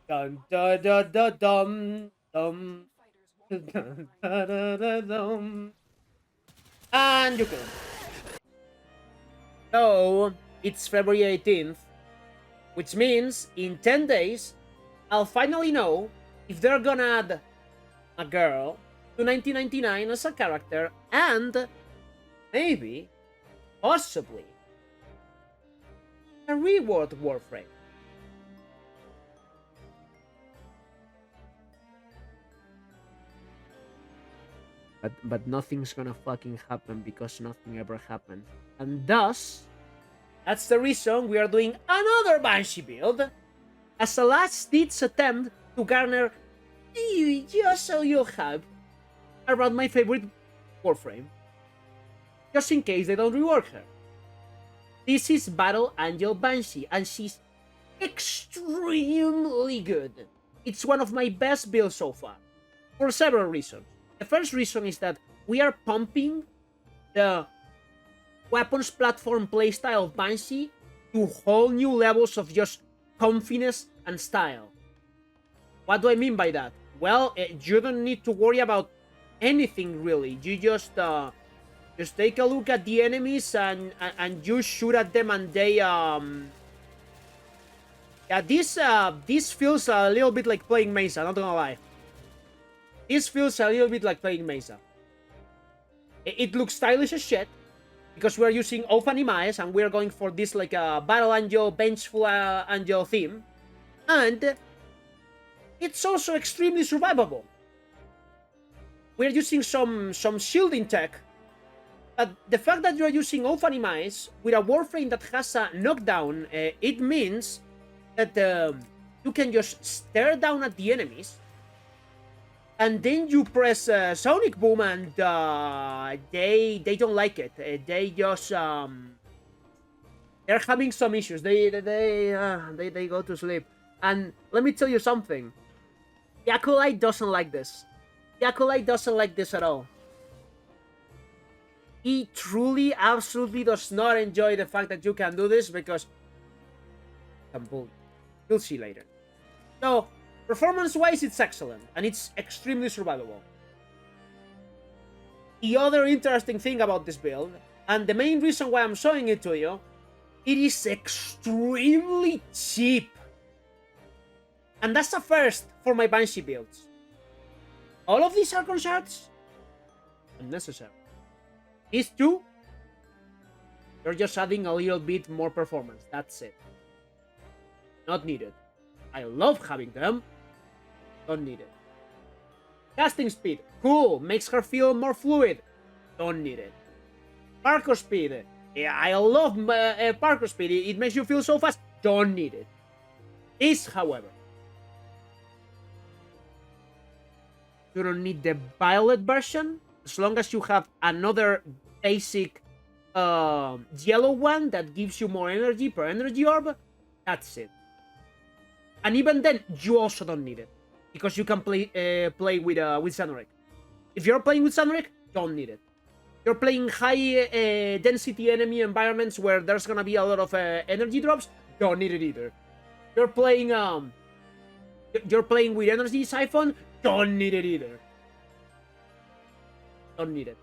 Dun dun dun dun dum dum dun dun dun dun dum. And you kill him. So it's February 18th, which means in 10 days I'll finally know if they're gonna add a girl to 1999 as a character and maybe, possibly, a reward Warframe. But nothing's gonna fucking happen because nothing ever happened. And thus, that's the reason we are doing another Banshee build as a last-ditch attempt to garner just so you have around my favorite Warframe, just in case they don't rework her. This is Battle Angel Banshee, and she's extremely good. It's one of my best builds so far, for several reasons. The first reason is that we are pumping the weapons platform playstyle of Banshee to whole new levels of just comfiness and style. What do I mean by that? Well, you don't need to worry about anything really. You just take a look at the enemies and you shoot at them and they yeah, this feels a little bit like playing Mesa, not gonna lie. This feels a little bit like playing Mesa. It looks stylish as shit because we're using off animais and we're going for this like a battle angel, vengeful angel theme, and it's also extremely survivable. We're using some shielding tech, but the fact that you're using off animais with a warframe that has a knockdown, it means that you can just stare down at the enemies, and then you press Sonic Boom, and they don't like it. They just they're having some issues. They go to sleep. And let me tell you something. The Acolyte doesn't like this. The Acolyte doesn't like this at all. He truly, absolutely does not enjoy the fact that you can do this because you'll see later. So, performance-wise, it's excellent, and it's extremely survivable. The other interesting thing about this build, and the main reason why I'm showing it to you, it is extremely cheap. And that's a first for my Banshee builds. All of these Archon shards? Unnecessary. These two? You're just adding a little bit more performance, that's it. Not needed. I love having them. Don't need it. Casting speed. Cool. Makes her feel more fluid. Don't need it. Parkour speed. Yeah, I love parkour speed. It makes you feel so fast. Don't need it. This, however. You don't need the violet version. As long as you have another basic yellow one that gives you more energy per energy orb. That's it. And even then, you also don't need it. Because you can play with Xanoric. If you're playing with Xanoric, don't need it. You're playing high density enemy environments where there's gonna be a lot of energy drops, don't need it either. You're playing with energy siphon, don't need it either. Don't need it.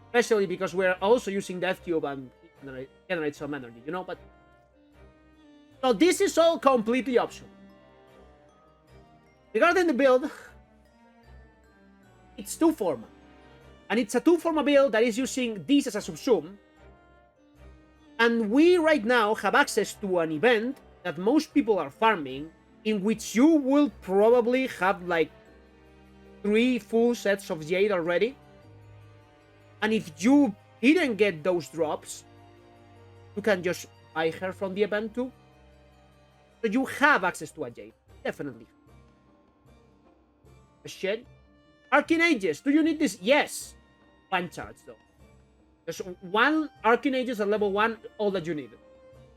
Especially because we're also using Death Cube and generate some energy, you know, but so this is all completely optional. Regarding the build, it's 2 Forma. And it's a 2 Forma build that is using this as a subsume. And we right now have access to an event that most people are farming, in which you will probably have like 3 full sets of Jade already. And if you didn't get those drops, you can just buy her from the event too. So you have access to a Jade. Definitely. Shit. Arcane Aegis. Do you need this? Yes. 1 charge though. There's 1 Arcane Aegis at level 1, all that you need.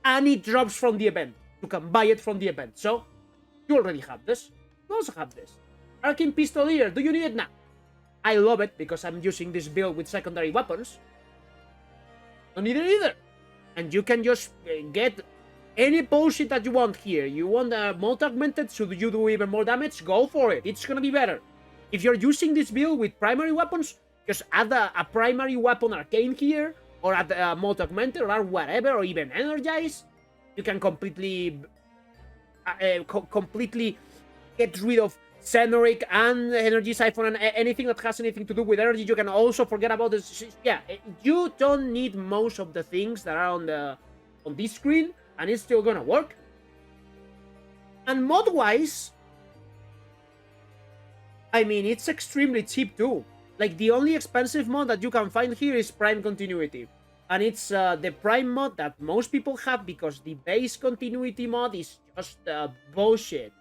And it drops from the event. You can buy it from the event. So, you already have this. You also have this. Arcane Pistolier. Do you need it now? I love it because I'm using this build with secondary weapons. Don't need it either. And you can just get any bullshit that you want here. You want multi-augmented, so you do even more damage? Go for it. It's gonna be better. If you're using this build with primary weapons, just add a primary weapon arcane here, or add a multi-augmented, or whatever, or even energize. You can completely get rid of Cenorik and Energy Siphon and anything that has anything to do with energy. You can also forget about this. Yeah, you don't need most of the things that are on this screen, and it's still gonna work. And mod-wise, I mean, it's extremely cheap too. Like, the only expensive mod that you can find here is Prime Continuity. And it's the Prime mod that most people have, because the base Continuity mod is just bullshit.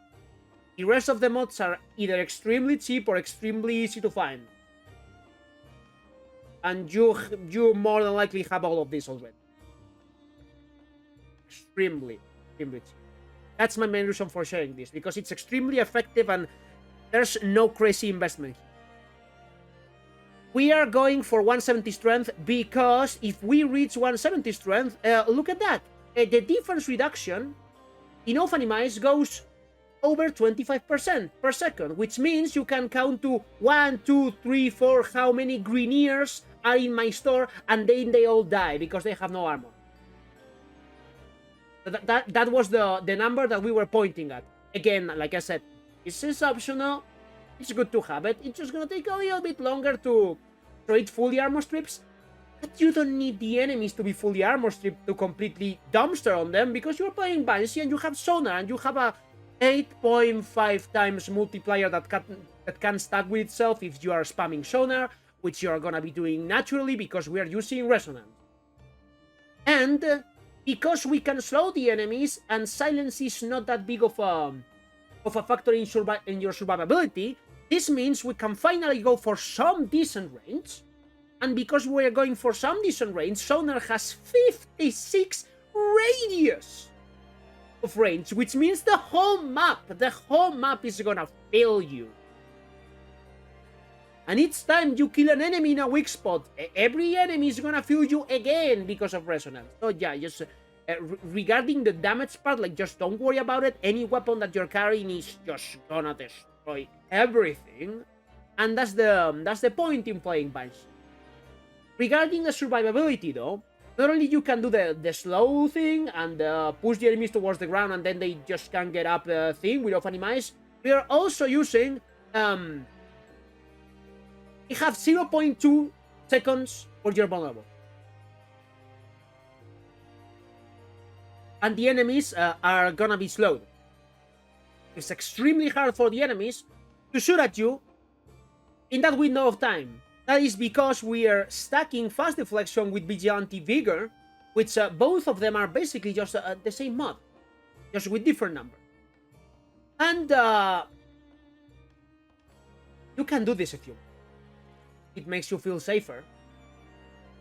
The rest of the mods are either extremely cheap or extremely easy to find. And you more than likely have all of this already. Extremely cheap. That's my main reason for sharing this, because it's extremely effective and there's no crazy investment here. We are going for 170 strength because if we reach 170 strength, look at that. The defense reduction in Ophanimize goes over 25% per second, which means you can count to 1, 2, 3, 4, how many Greeneers are in my store, and then they all die because they have no armor. That was the number that we were pointing at. Again, like I said, this is optional. It's good to have it. It's just gonna take a little bit longer to trade fully armor strips. But you don't need the enemies to be fully armor stripped to completely dumpster on them, because you're playing Banshee and you have Sonar and you have a 8.5 times multiplier that can stack with itself if you are spamming Sonar, which you are gonna be doing naturally because we are using Resonance. And because we can slow the enemies and silence is not that big of a factor in your survivability, this means we can finally go for some decent range. And because we're going for some decent range, Sonar has 56 radius of range, which means the whole map is gonna fail you. And each time you kill an enemy in a weak spot, every enemy is gonna feel you again because of Resonance. So yeah, just regarding the damage part, like, just don't worry about it. Any weapon that you're carrying is just gonna destroy everything, and that's the point in playing Banshee. Regarding the survivability though, not only you can do the slow thing and push the enemies towards the ground and then they just can't get up thing with Ophanimize, we are also using you have 0.2 seconds for your vulnerable. And the enemies are gonna be slowed. It's extremely hard for the enemies to shoot at you in that window of time. That is because we are stacking Fast Deflection with Vigilante Vigor, which both of them are basically just the same mod, just with different number. And you can do this if you want. It makes you feel safer,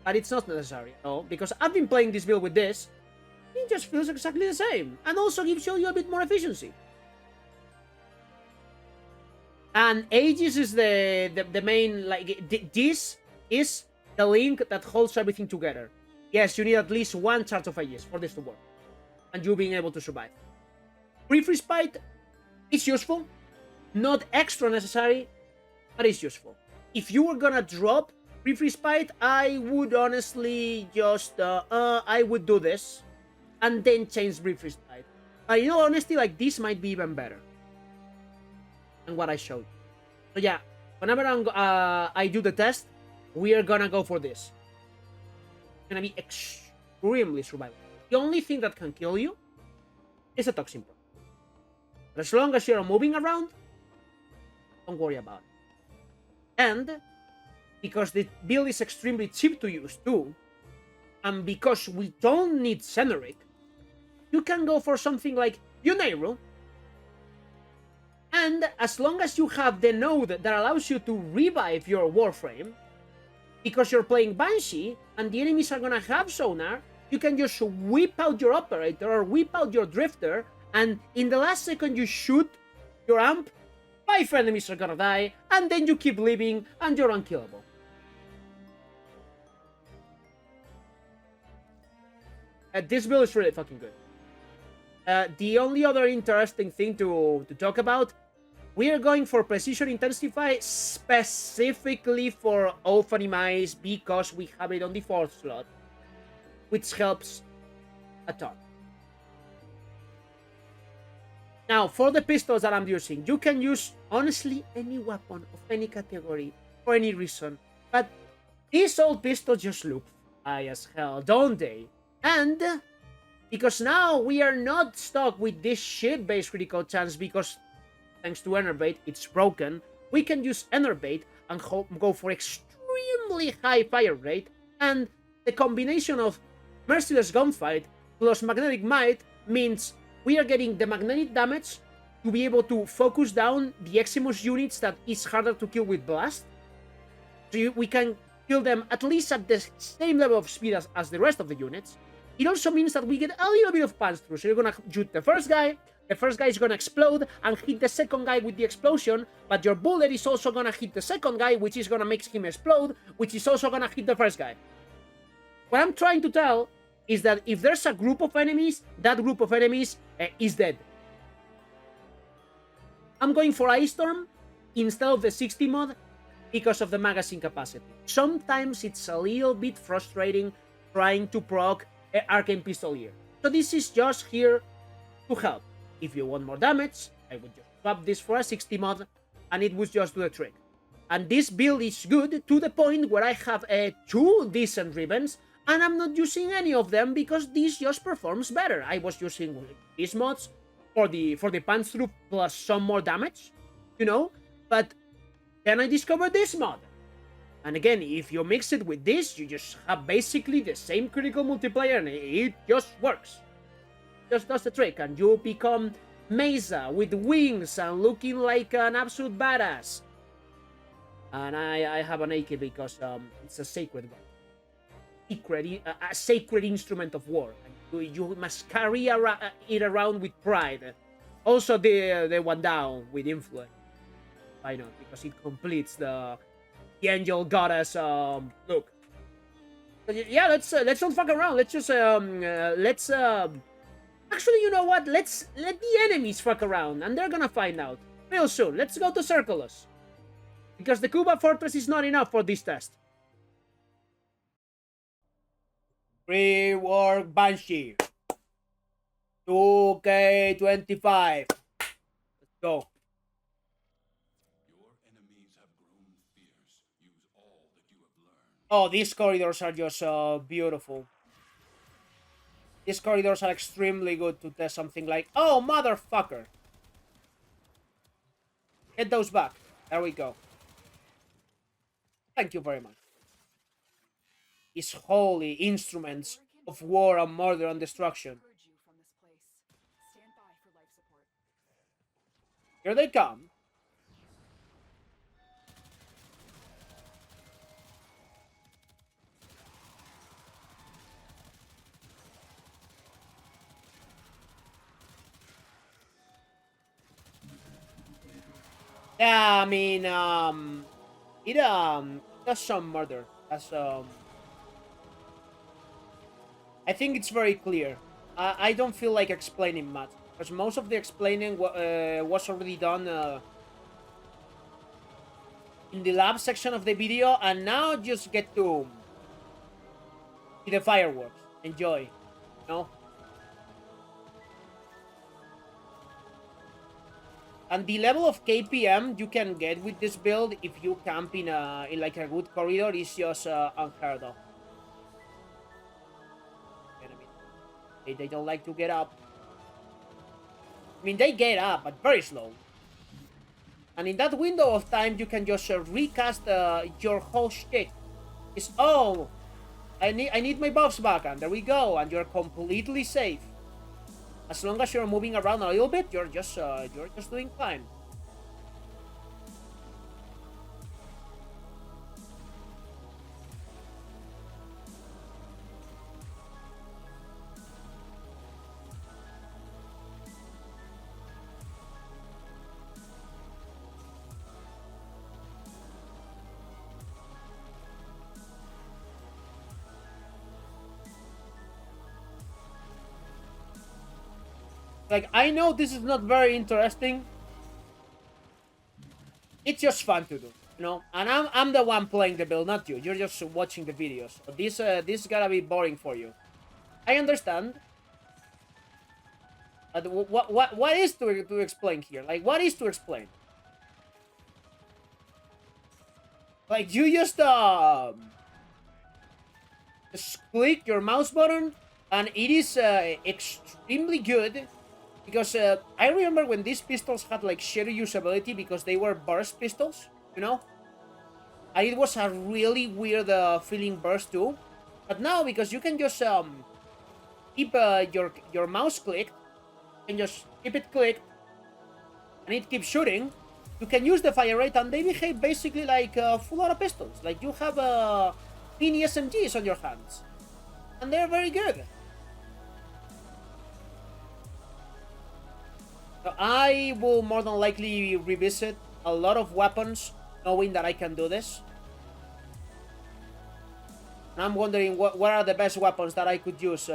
but it's not necessary at all, because I've been playing this build with this. It just feels exactly the same, and also gives you a bit more efficiency. And Aegis is the main, like, this is the link that holds everything together. Yes, you need at least one charge of Aegis for this to work, and you being able to survive. Freeze Bite is useful, not extra necessary, but it's useful. If you were gonna drop Freeze Bite, I would honestly just I would do this and then change Freeze Bite. But in all honesty, like, this might be even better than what I showed. So yeah, whenever I do the test, we are gonna go for this. It's gonna be extremely survivable. The only thing that can kill you is a Toxin Pro. But as long as you're moving around, don't worry about it. And because the build is extremely cheap to use too, and because we don't need Cenorik, you can go for something like Untrue. And as long as you have the node that allows you to revive your Warframe, because you're playing Banshee and the enemies are gonna have Sonar, you can just whip out your Operator or whip out your Drifter, and in the last second you shoot your Amp, 5 enemies are gonna die, and then you keep living and you're unkillable. This build is really fucking good. The only other interesting thing to talk about, we are going for Precision Intensify specifically for Ophanimize because we have it on the 4th slot, which helps a ton. Now, for the pistols that I'm using, you can use, honestly, any weapon of any category for any reason. But these old pistols just look high as hell, don't they? And because now we are not stuck with this shit-based critical chance because, thanks to Enerbait, it's broken. We can use Enerbait and go for extremely high fire rate. And the combination of Merciless Gunfight plus Magnetic Might means we are getting the magnetic damage to be able to focus down the Eximus units that is harder to kill with Blast. So we can kill them at least at the same level of speed as the rest of the units. It also means that we get a little bit of punch through. So you're gonna shoot the first guy is gonna explode and hit the second guy with the explosion, but your bullet is also gonna hit the second guy, which is gonna make him explode, which is also gonna hit the first guy. What I'm trying to tell is that if there's a group of enemies, that group of enemies is dead. I'm going for Ice Storm instead of the 60 mod because of the magazine capacity. Sometimes it's a little bit frustrating trying to proc Arcane Pistolier. So this is just here to help. If you want more damage, I would just swap this for a 60 mod and it would just do the trick. And this build is good to the point where I have 2 decent ribbons and I'm not using any of them because this just performs better. I was using these mods for the punch through plus some more damage, you know, but then I discovered this mod. And again, if you mix it with this, you just have basically the same critical multiplier and it just works. Just does the trick and you become Mesa with wings and looking like an absolute badass. And I have an AK because it's a sacred one. A sacred instrument of war. And you must carry it around with pride. Also the one down with influence. Why not? Because it completes the angel goddess look. So yeah, let's not fuck around. Let's just actually, you know what? Let the enemies fuck around and they're gonna find out real soon. Let's go to Circulus. Because the Kuba Fortress is not enough for this test. Rework Banshee. 2K25. Let's go. Your enemies have grown fierce. Use all that you have learned. Oh, these corridors are just beautiful. These corridors are extremely good to test something like... Oh, motherfucker! Get those back. There we go. Thank you very much. These holy instruments of war and murder and destruction. Here they come. Yeah, I mean, it does some murder. That's I think it's very clear. I don't feel like explaining much because most of the explaining was already done in the lab section of the video, and now just get to see the fireworks. Enjoy, you know. And the level of KPM you can get with this build if you camp in like a good corridor is just unheard of. They don't like to get up. I mean, they get up, but very slow. And in that window of time, you can just recast your whole shit. It's, oh, I need my buffs back, and there we go, and you're completely safe. As long as you're moving around a little bit, you're just doing fine. Like, I know this is not very interesting. It's just fun to do, you know? And I'm the one playing the build, not you. You're just watching the videos. So this is gonna be boring for you. I understand. What is to explain here? Like, what is to explain? Like, you just click your mouse button, and it is extremely good. Because I remember when these pistols had like shitty usability because they were burst pistols, you know? And it was a really weird feeling burst too. But now, because you can just keep your mouse clicked, and just keep it clicked, and it keeps shooting, you can use the fire rate, and they behave basically like full auto pistols. Like you have mini SMGs on your hands, and they're very good. So I will more than likely revisit a lot of weapons, knowing that I can do this. And I'm wondering what are the best weapons that I could use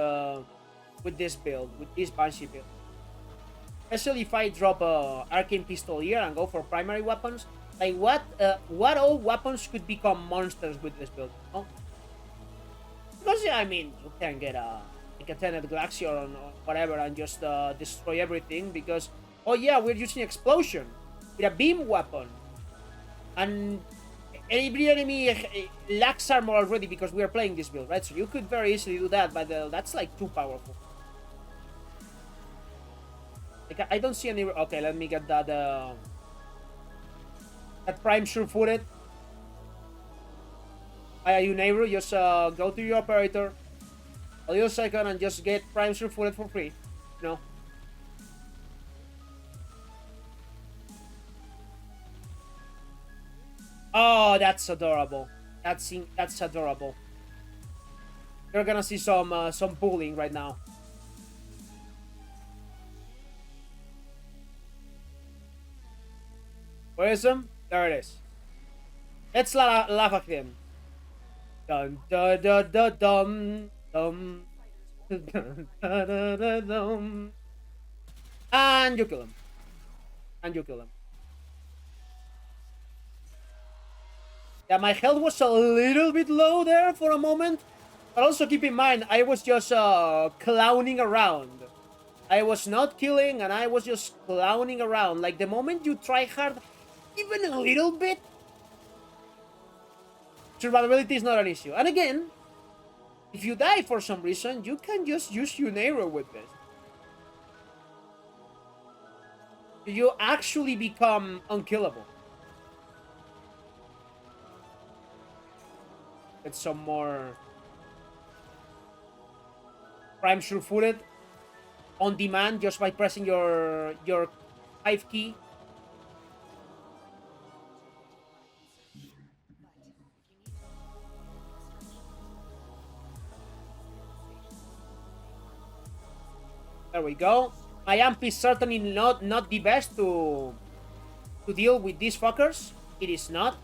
with this build, with this Banshee build. Especially if I drop a arcane pistol here and go for primary weapons. Like what all weapons could become monsters with this build? You know? Because yeah, I mean, you can get like a Tenet Glacier or whatever and just destroy everything because, oh yeah, we're using explosion with a beam weapon, and every enemy lacks armor already because we are playing this build, right? So you could very easily do that, but that's like too powerful. Like, I don't see any. Okay, let me get that that prime sure-footed. You neighbor, just go to your operator a little second and just get prime sure-footed for free, you know. Oh, that's adorable. That's adorable. You're gonna see some bullying right now. Where is him? There it is. Let's laugh at him. Dun dun dun dun dum dum. Dun, dun, dun, dun, dum. And you kill him. And you kill him. Yeah, my health was a little bit low there for a moment. But also keep in mind, I was just clowning around. I was not killing, and I was just clowning around. Like, the moment you try hard, even a little bit, survivability is not an issue. And again, if you die for some reason, you can just use your arrow with this. You actually become unkillable. Get some more prime sure-footed on demand just by pressing your 5 key. There we go. My amp is certainly not the best to deal with these fuckers. It is not.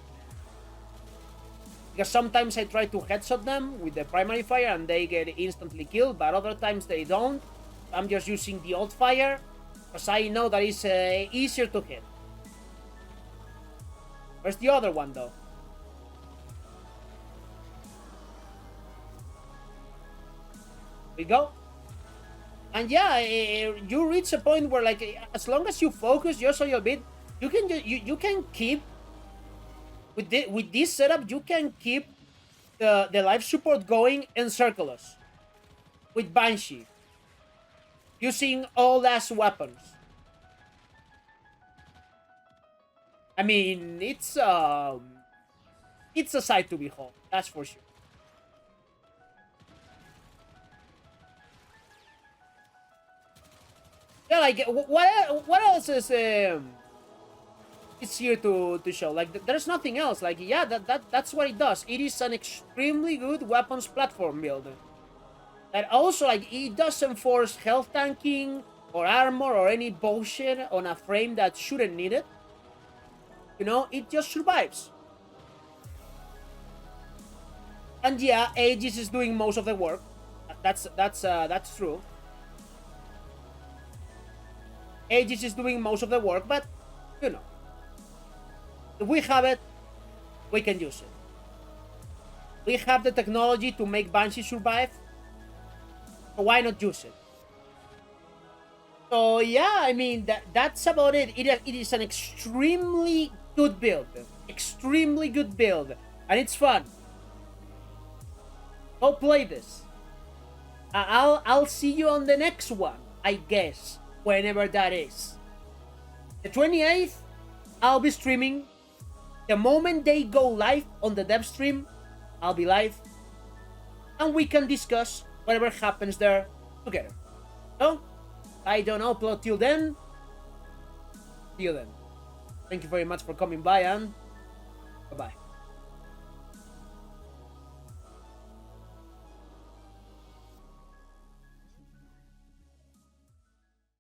Because sometimes I try to headshot them with the primary fire and they get instantly killed, but other times they don't. I'm just using the alt fire because I know that it's easier to hit. Where's the other one though? There we go. And yeah, you reach a point where, like, as long as you focus just a little bit, you can keep with this setup. You can keep the life support going and circle us with Banshee using all as weapons. I mean, it's a sight to behold. That's for sure. Yeah, like, what else is it's here to show? Like, there's nothing else. Like, yeah, that's what it does. It is an extremely good weapons platform build. That also, like, it doesn't force health tanking or armor or any bullshit on a frame that shouldn't need it. You know, it just survives. And yeah, Aegis is doing most of the work. That's true. Aegis is doing most of the work, but you know, if we have it, we can use it. We have the technology to make Banshee survive, so why not use it? So yeah, I mean, that's about it. It is an extremely good build. Extremely good build. And it's fun. Go play this. I'll see you on the next one, I guess, whenever that is. The 28th, I'll be streaming. The moment they go live on the dev stream, I'll be live. And we can discuss whatever happens there together. So, I don't upload till then. See you then. Thank you very much for coming by, and bye-bye.